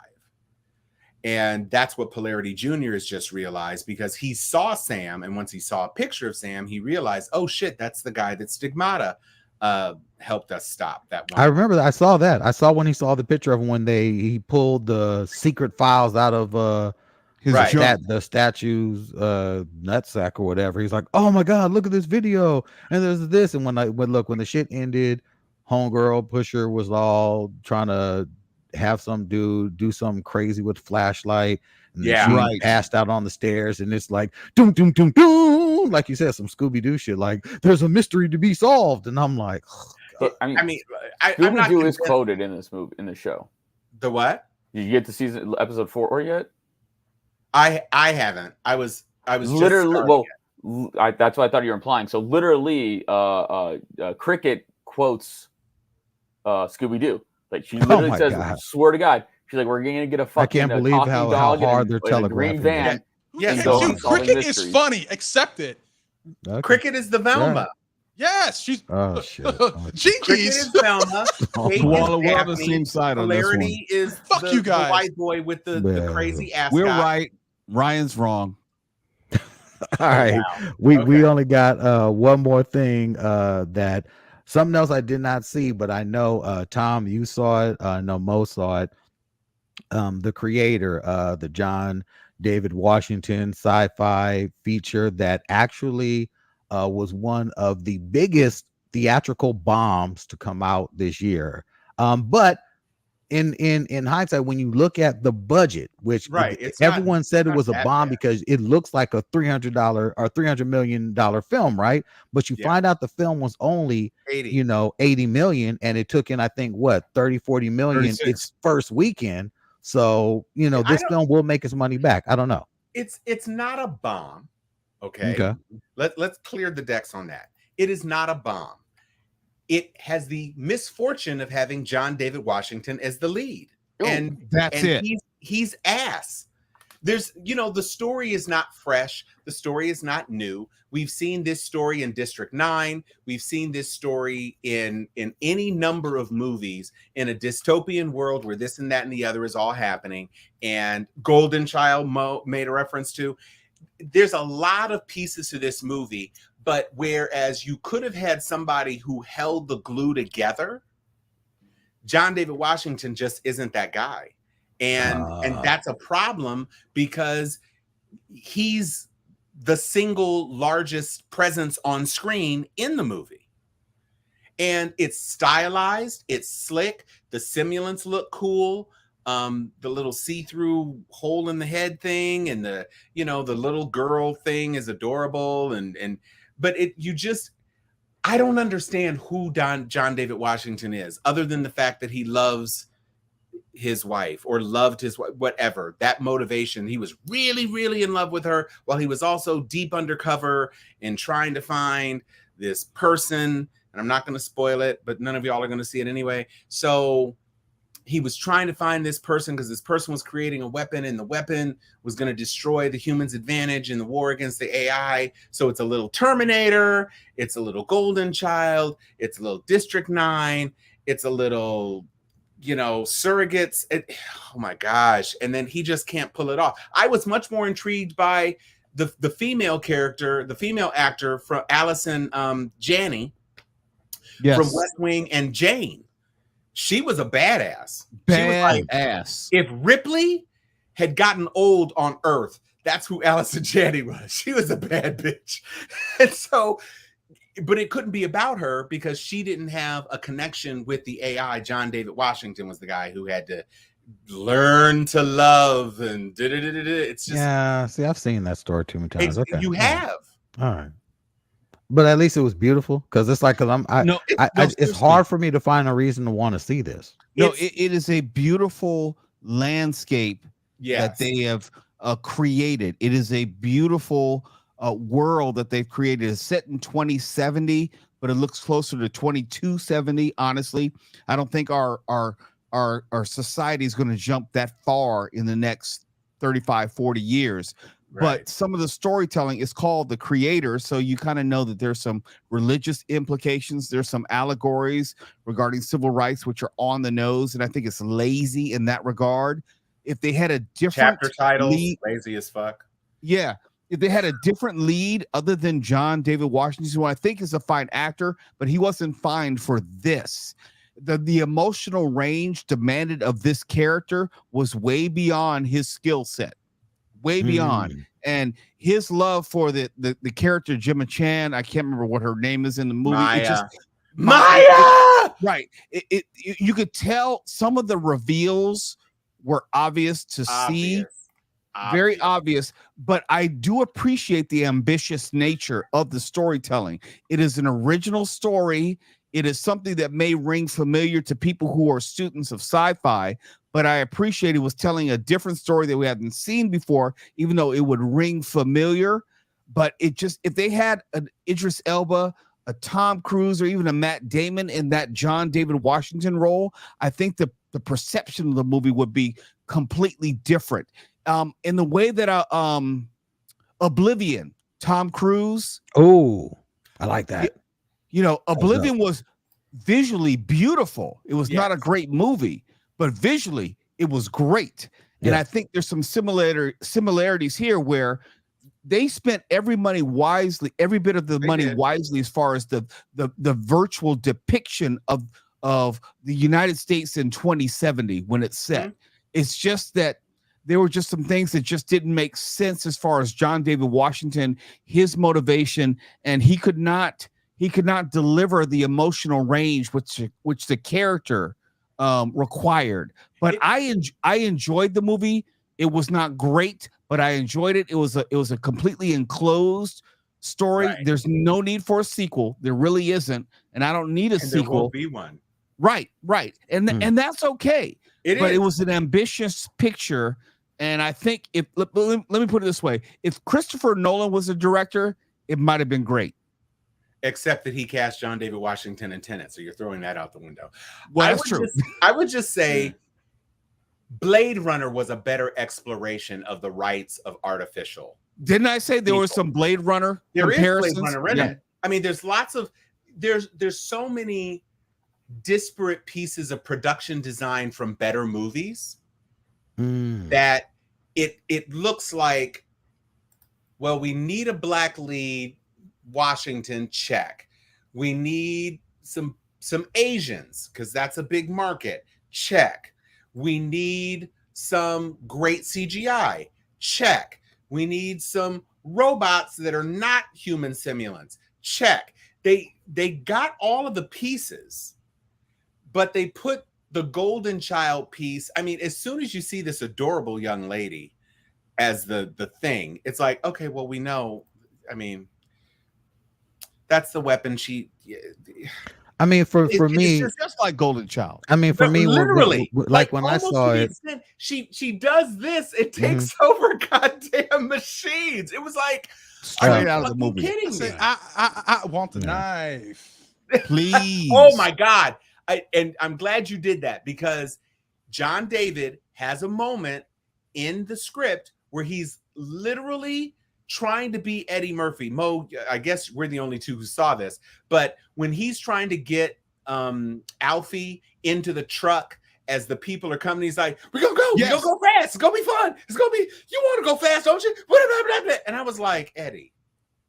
And that's what Polarity Jr. has just realized, because he saw Sam, and once he saw a picture of Sam, he realized, oh shit, that's the guy that Stigmata helped us stop. That one. I remember that. I saw that. I saw when he saw the picture of him when he pulled the secret files out of the statue's nutsack or whatever. He's like, oh my god, look at this video, and there's this. And when the shit ended, homegirl Pusher was all trying to have some dude do something crazy with flashlight, and she passed out on the stairs, and it's like doom doom doom doom, like you said, some Scooby-Doo shit, like there's a mystery to be solved. And I'm like, Scooby-Doo is quoted in this movie, in the show. The what? Did you get to episode 4 yet? I haven't. I was literally that's what I thought you were implying. So literally, Cricket quotes Scooby-Doo. Like she literally says, God. Swear to God, she's like, we're gonna get a fucking. I can't believe how hard they're telegraphing. Van. Dude, Cricket is funny. Accept it. Okay. Cricket is the Velma. Yes, she's. Oh shit. Cricket is Velma. We're on the same side on this one. Polarity is you guys. The white boy with the crazy ass. We're right. Ryan's wrong. All right. We only got one more thing that. Something else I did not see, but I know Tom, you saw it. I know Mo saw it. The creator, the John David Washington sci-fi feature that actually was one of the biggest theatrical bombs to come out this year. But in hindsight, when you look at the budget, which everyone said it was a bomb because it looks like a $300 or $300 million film, right? But you find out the film was only 80 million, and it took in, I think, 30-40 million 36. Its first weekend. So this film will make its money back. I don't know. It's not a bomb. Okay. Let's clear the decks on that. It is not a bomb. It has the misfortune of having John David Washington as the lead. And that's it. He's ass. There's, the story is not fresh. The story is not new. We've seen this story in District 9. We've seen this story in any number of movies in a dystopian world where this and that and the other is all happening. And Golden Child Mo made a reference to. There's a lot of pieces to this movie, but whereas you could have had somebody who held the glue together, John David Washington just isn't that guy. And that's a problem because he's the single largest presence on screen in the movie. And it's stylized, it's slick, the simulants look cool. The little see-through hole in the head thing and the little girl thing is adorable. But I don't understand who John David Washington is, other than the fact that he loves his wife or loved his wife, whatever. That motivation, he was really, really in love with her, while he was also deep undercover in trying to find this person. And I'm not going to spoil it, but none of y'all are going to see it anyway. So he was trying to find this person because this person was creating a weapon, and the weapon was going to destroy the humans' advantage in the war against the AI. So it's a little Terminator, it's a little Golden Child, it's a little District 9, it's a little, you know, surrogates. Oh my gosh. And then he just can't pull it off. I was much more intrigued by the female character, the female actor from Allison Janney from West Wing, and Jane. She was a badass. She was like, if Ripley had gotten old on Earth, that's who Allison Janney was. She was a bad bitch. And so, but it couldn't be about her because she didn't have a connection with the AI. John David Washington was the guy who had to learn to love, and it's just, yeah. See, I've seen that story too many times. Okay, you have. All right. But at least it was beautiful, because it's like, it's hard for me to find a reason to want to see this. No, it is a beautiful landscape that they have created. It is a beautiful world that they've created. It's set in 2070, but it looks closer to 2270. Honestly, I don't think our society is going to jump that far in the next 35, 40 years. Right. But some of the storytelling is called The Creator, so you kind of know that there's some religious implications. There's some allegories regarding civil rights, which are on the nose, and I think it's lazy in that regard. If they had a different chapter title, lazy as fuck. Yeah. If they had a different lead other than John David Washington, who I think is a fine actor, but he wasn't fine for this. The emotional range demanded of this character was way beyond his skill set. Way beyond. And his love for the character Gemma Chan, I can't remember what her name is in the movie. Maya! Right. You could tell some of the reveals were obvious to see. Very obvious. But I do appreciate the ambitious nature of the storytelling. It is an original story. It is something that may ring familiar to people who are students of sci-fi, but I appreciate it was telling a different story that we hadn't seen before, even though it would ring familiar. But it just, if they had an Idris Elba, a Tom Cruise, or even a Matt Damon in that John David Washington role, I think the perception of the movie would be completely different. In the way that Oblivion, Tom Cruise. Oh, I like that. You know, Oblivion was visually beautiful. It was not a great movie, but visually it was great. And I think there's some similarities here where they spent every money wisely, every bit of the money wisely, as far as the virtual depiction of the United States in 2070 when it's set. It's just that there were just some things that just didn't make sense as far as John David Washington, his motivation, and he could not deliver the emotional range which the character required. But I enjoyed the movie. It was not great, but I enjoyed it. It was a completely enclosed story. Right. There's no need for a sequel. There really isn't, and I don't need a sequel. There won't be one. Right. And that's okay. It was an ambitious picture, and I think let me put it this way: if Christopher Nolan was a director, it might have been great. Except that he cast John David Washington in Tenet, so you're throwing that out the window. Well, that's true. I would just say Blade Runner was a better exploration of the rights of artificial. Didn't I say there was some Blade Runner comparisons? There is Blade Runner in it. I mean, there's lots of there's so many disparate pieces of production design from better movies that it looks like, well, we need a black lead. Washington, check. We need some Asians because that's a big market, check. We need some great CGI, check. We need some robots that are not human simulants, check. They got all of the pieces, but they put the golden child piece. I mean, as soon as you see this adorable young lady as the thing, it's like, okay, well, we know. I mean, That's the weapon she. I mean, for me, it's just like Golden Child. I mean, for me, literally, like when I saw it, she does this. It takes over goddamn machines. It was like straight out of the movie. Kidding me? I want the knife, please. Oh my god! And I'm glad you did that, because John David has a moment in the script where he's literally trying to be Eddie Murphy. Mo, I guess we're the only two who saw this, but when he's trying to get Alfie into the truck as the people are coming, he's like, we're gonna go, we're gonna go fast, it's gonna be fun, it's gonna be, you want to go fast, don't you? Blah, blah, blah, blah. And I was like, Eddie,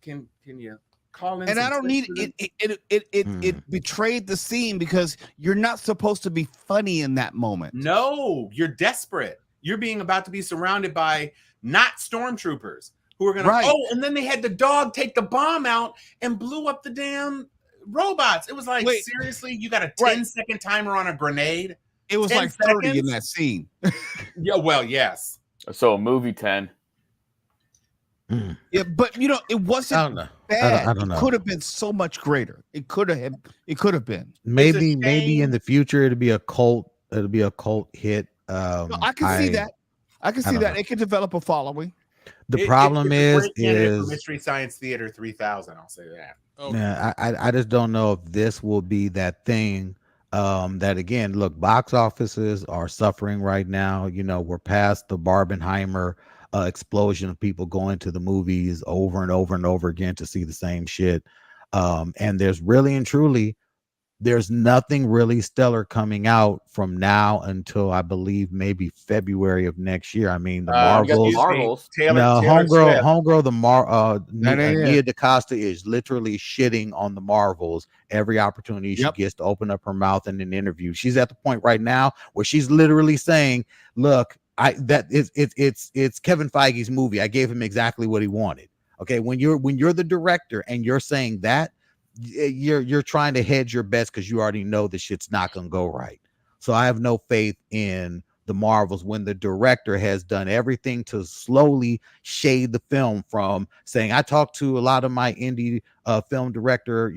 can you call in? And I don't need it betrayed the scene, because you're not supposed to be funny in that moment. No, you're desperate. You're being about to be surrounded by not stormtroopers who are gonna and then they had the dog take the bomb out and blew up the damn robots. It was like, seriously, you got a 10-second timer on a grenade? It was like 30 in that scene. Yeah, well, yes. So a movie 10. Yeah, but it wasn't bad. I don't know. It could have been so much greater. It could have been. Maybe in the future it'll be a cult hit. I can see that. I can see that. It could develop a following. The problem is Mystery Science Theater 3000. I'll say that. Okay. Yeah, I just don't know if this will be that thing. That again, look, box offices are suffering right now. We're past the Barbenheimer explosion of people going to the movies over and over and over again to see the same shit. And there's really and truly, there's nothing really stellar coming out from now until I believe maybe February of next year. I mean, the Marvels. Homegirl, Nia DaCosta is literally shitting on the Marvels every opportunity she gets to open up her mouth in an interview. She's at the point right now where she's literally saying, "Look, it's Kevin Feige's movie. I gave him exactly what he wanted." Okay, when you're the director and you're saying that, you're trying to hedge your bets because you already know the shit's not gonna go right. So I have no faith in the Marvels when the director has done everything to slowly shade the film from saying, I talked to a lot of my indie film director,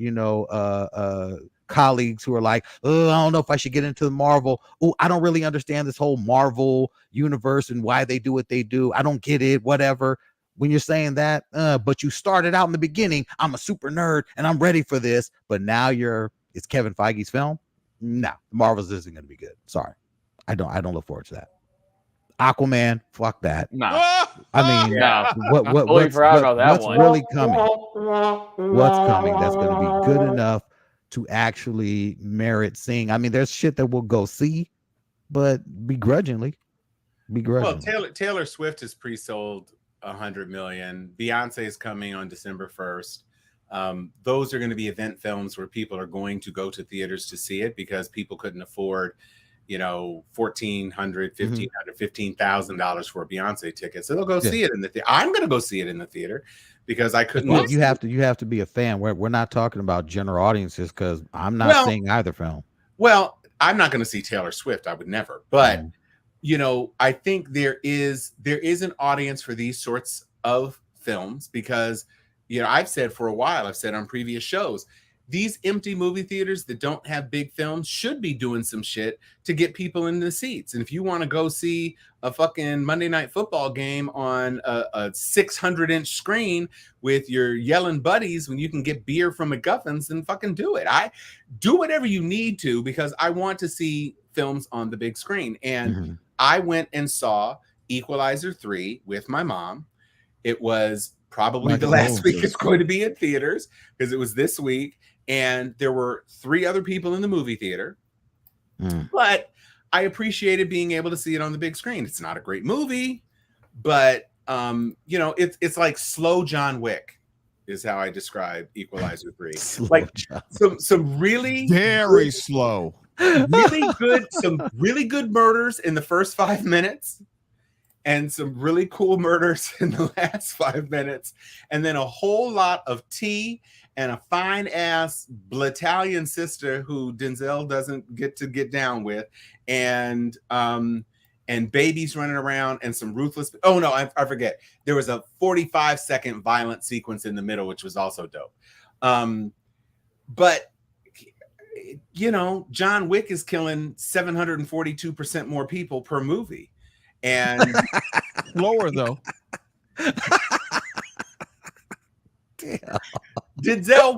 colleagues who are like, oh, I don't know if I should get into the Marvel. Oh, I don't really understand this whole Marvel universe and why they do what they do. I don't get it, whatever. When you're saying that, but you started out in the beginning, I'm a super nerd and I'm ready for this, but now it's Kevin Feige's film. No, Marvel's isn't going to be good. Sorry. I don't look forward to that. Aquaman, fuck that. No. I mean, what's really coming? What's coming that's going to be good enough to actually merit seeing? I mean, there's shit that we'll go see, but begrudgingly. Well, Taylor Swift has pre-sold 100 million. Beyonce is coming on December 1st. Those are going to be event films where people are going to go to theaters to see it because people couldn't afford, $1,400, $1,500, $15,000 for a Beyonce ticket. So they'll go see it in the theater. I'm going to go see it in the theater because I couldn't. Well, you have to be a fan. We're not talking about general audiences because I'm not seeing either film. Well, I'm not going to see Taylor Swift. I would never. But I think there is an audience for these sorts of films because, I've said for a while, I've said on previous shows, these empty movie theaters that don't have big films should be doing some shit to get people in the seats. And if you want to go see a fucking Monday Night Football game on a 600-inch screen with your yelling buddies when you can get beer from McGuffin's, then fucking do it. I do whatever you need to because I want to see films on the big screen. And I went and saw Equalizer 3 with my mom. It was probably the last week it's going to be in theaters because it was this week. And there were 3 other people in the movie theater. But I appreciated being able to see it on the big screen. It's not a great movie, but it's like slow John Wick is how I describe Equalizer 3. Some really very slow. Some really good murders in the first 5 minutes and some really cool murders in the last 5 minutes. And then a whole lot of tea and a fine ass Italian sister who Denzel doesn't get to get down with. And babies running around and some ruthless. Oh no, I forget. There was a 45-second violent sequence in the middle, which was also dope. But you know, John Wick is killing 742% more people per movie, and Slower though. Damn. Denzel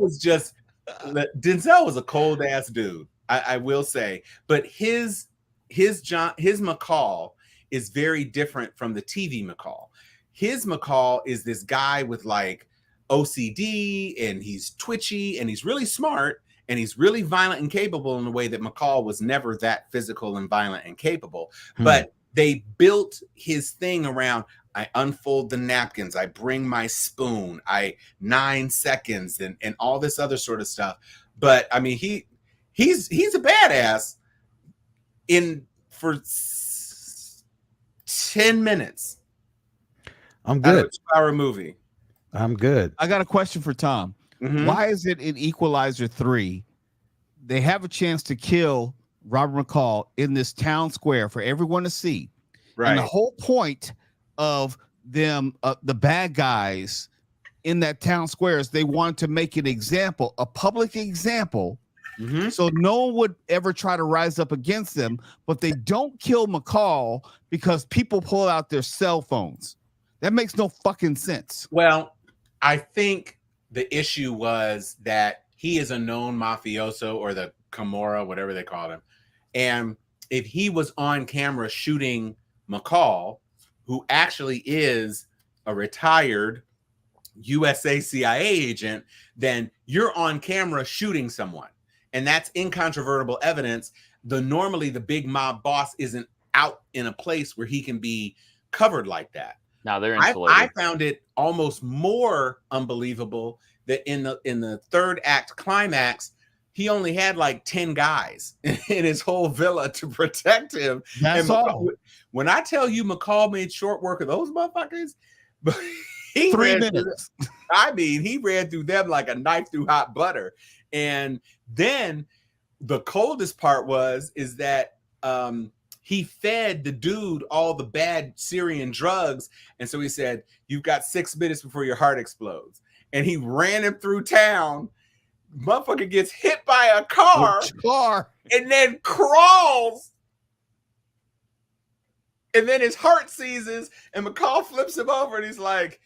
was a cold ass dude. I will say, but his McCall is very different from the TV McCall. His McCall is this guy with like OCD, and he's twitchy, and he's really smart, and he's really violent and capable in a way that McCall was never that physical and violent and capable. But they built his thing around, I unfold the napkins, I bring my spoon, 9 seconds, and all this other sort of stuff. But I mean, he's a badass for 10 minutes. I'm good. Out of a 2-hour movie. I'm good. I got a question for Tom. Why is it in Equalizer 3 they have a chance to kill Robert McCall in this town square for everyone to see? Right. And the whole point of them, the bad guys in that town square, is they wanted to make an example, a public example, so no one would ever try to rise up against them. But they don't kill McCall because people pull out their cell phones. That makes no fucking sense. Well, I think the issue was that he is a known mafioso, or the Camorra, whatever they called him. And if he was on camera shooting McCall, who actually is a retired USA CIA agent, then you're on camera shooting someone. And that's incontrovertible evidence. Normally the big mob boss isn't out in a place where he can be covered like that. Now they're insulated. I found it almost more unbelievable that in the third act climax, he only had like 10 guys in his whole villa to protect him. That's all. When I tell you McCall made short work of those motherfuckers, but he 3 minutes. I mean, he ran through them like a knife through hot butter. And then the coldest part is that he fed the dude all the bad Syrian drugs. And so he said, you've got 6 minutes before your heart explodes. And he ran him through town. Motherfucker gets hit by a car and then crawls. And then his heart seizes, and McCall flips him over, and he's like,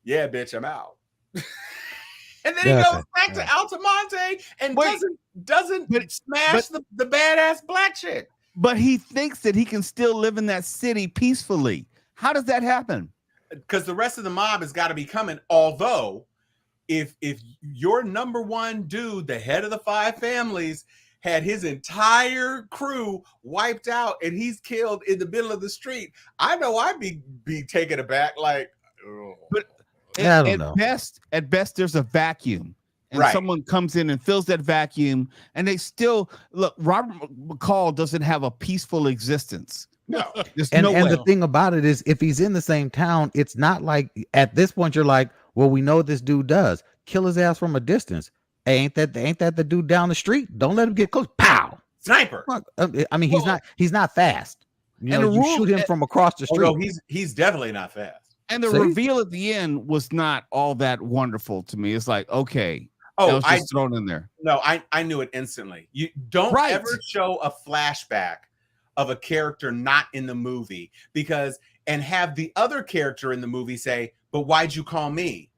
yeah, bitch, I'm out. And then he goes back to Altamonte and doesn't smash the badass black chick. But he thinks that he can still live in that city peacefully. How does that happen? Because the rest of the mob has got to be coming. Although, if your number one dude, the head of the 5 families, had his entire crew wiped out and he's killed in the middle of the street, I know I'd be taken aback. Like, oh. But I don't know. At best, there's a vacuum, and Right. someone comes in and fills that vacuum, and they still look. Robert McCall doesn't have a peaceful existence. No. There's And no way. the thing about it is, if he's in the same town, it's not like at this point you're like, well, we know this dude does kill his ass from a distance. Hey, ain't that the dude down the street? Don't let him get close. Pow! Sniper. I mean, he's not fast. You And know, the you rule- shoot him from across the street. Although he's definitely not fast. And the See? reveal at the end was not all that wonderful to me. It's like, okay, that Oh, was just thrown in there. No, I knew it instantly. You don't Right. ever show a flashback of a character not in the movie, and have the other character in the movie say, but why'd you call me?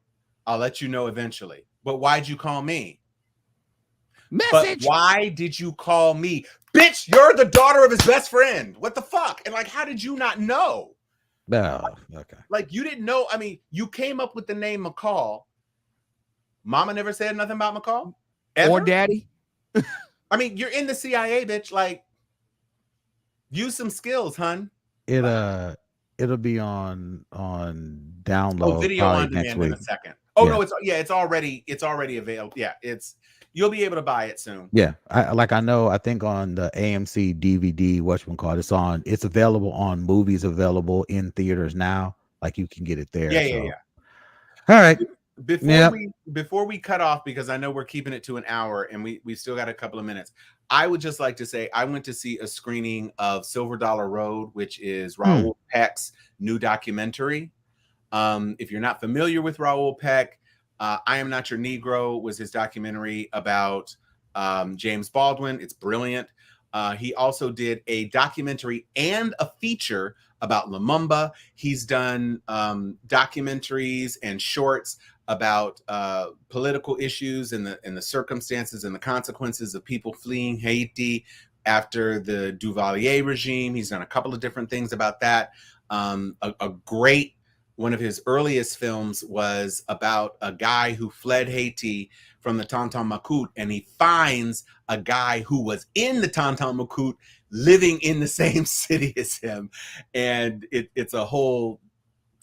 I'll let you know eventually. But why'd you call me? Message. But why did you call me? Bitch, you're the daughter of his best friend. What the fuck? And like, how did you not know? Oh, okay. Like, you didn't know. I mean, you came up with the name McCall. Mama never said nothing about McCall? Ever? Or daddy. I mean, you're in the CIA, bitch. Like, use some skills, hun. It'll be on download. Video probably on next demand in week. a second. Oh Yeah. no, it's already available. Yeah, you'll be able to buy it soon. Yeah, I think on the AMC DVD, whatchamacallit, it's available on movies, available in theaters now. Like, you can get it there. Yeah. All right. Before we cut off, because I know we're keeping it to an hour and we still got a couple of minutes, I would just like to say I went to see a screening of Silver Dollar Road, which is Raoul Peck's new documentary. If you're not familiar with Raoul Peck, I Am Not Your Negro was his documentary about James Baldwin. It's brilliant. He also did a documentary and a feature about Lumumba. He's done documentaries and shorts about political issues and the circumstances and the consequences of people fleeing Haiti after the Duvalier regime. He's done a couple of different things about that. A great one of his earliest films was about a guy who fled Haiti from the Tonton Macoute, and he finds a guy who was in the Tonton Macoute living in the same city as him. And it's a whole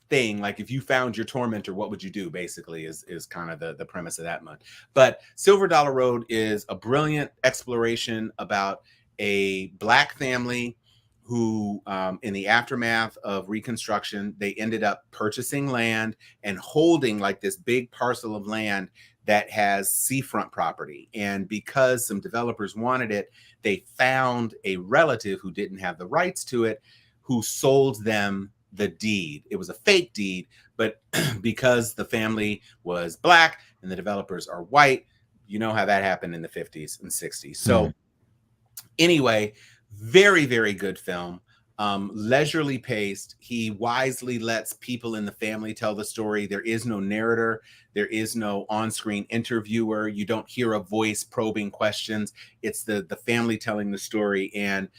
thing. Like, if you found your tormentor, what would you do, basically, is kind of the premise of that one. But Silver Dollar Road is a brilliant exploration about a Black family who, in the aftermath of Reconstruction, they ended up purchasing land and holding like this big parcel of land that has seafront property. And because some developers wanted it, they found a relative who didn't have the rights to it, who sold them the deed. It was a fake deed, but because the family was Black and the developers are white, you know how that happened in the 50s and 60s. So anyway, very, very good film. Leisurely paced. He wisely lets people in the family tell the story. There is no narrator. There is no on-screen interviewer. You don't hear a voice probing questions. It's the family telling the story, and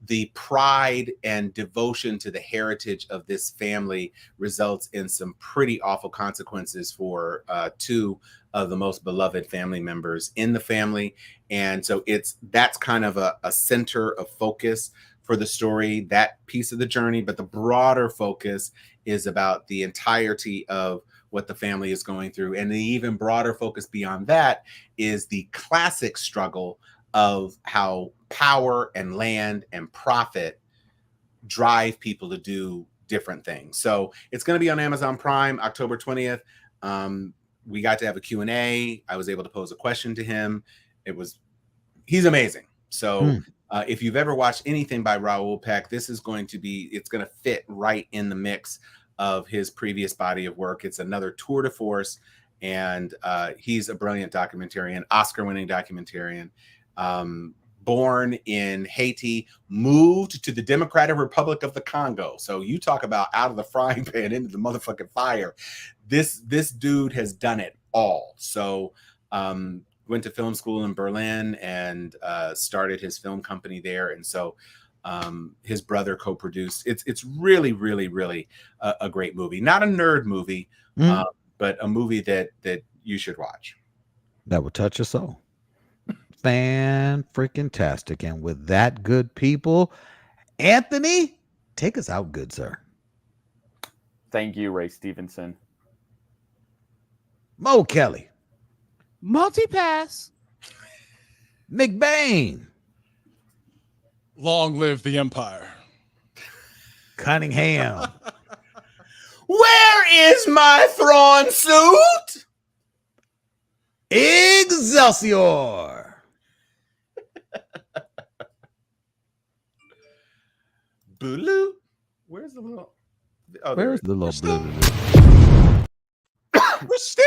the pride and devotion to the heritage of this family results in some pretty awful consequences for two of the most beloved family members in the family. And so that's kind of a center of focus for the story, that piece of the journey. But the broader focus is about the entirety of what the family is going through. And the even broader focus beyond that is the classic struggle of how power and land and profit drive people to do different things. So it's going to be on Amazon Prime, October 20th. We got to have a Q&A. I was able to pose a question to him. He's amazing. So if you've ever watched anything by Raoul Peck, this is it's going to fit right in the mix of his previous body of work. It's another tour de force, and he's a brilliant documentarian, Oscar-winning documentarian. Born in Haiti, moved to the Democratic Republic of the Congo. So you talk about out of the frying pan into the motherfucking fire. This dude has done it all. So went to film school in Berlin and started his film company there. And so his brother co-produced. It's really, really, really a great movie. Not a nerd movie, but a movie that you should watch. That would touch your soul. Fan-freaking-tastic. And with that, good people, Anthony, take us out, good sir. Thank you, Ray Stevenson. Mo Kelly. Multipass. McBain. Long live the Empire. Cunningham. Where is my Thrawn suit? Excelsior. Booloo. Where's the little? Oh, Where's the little blue? We're still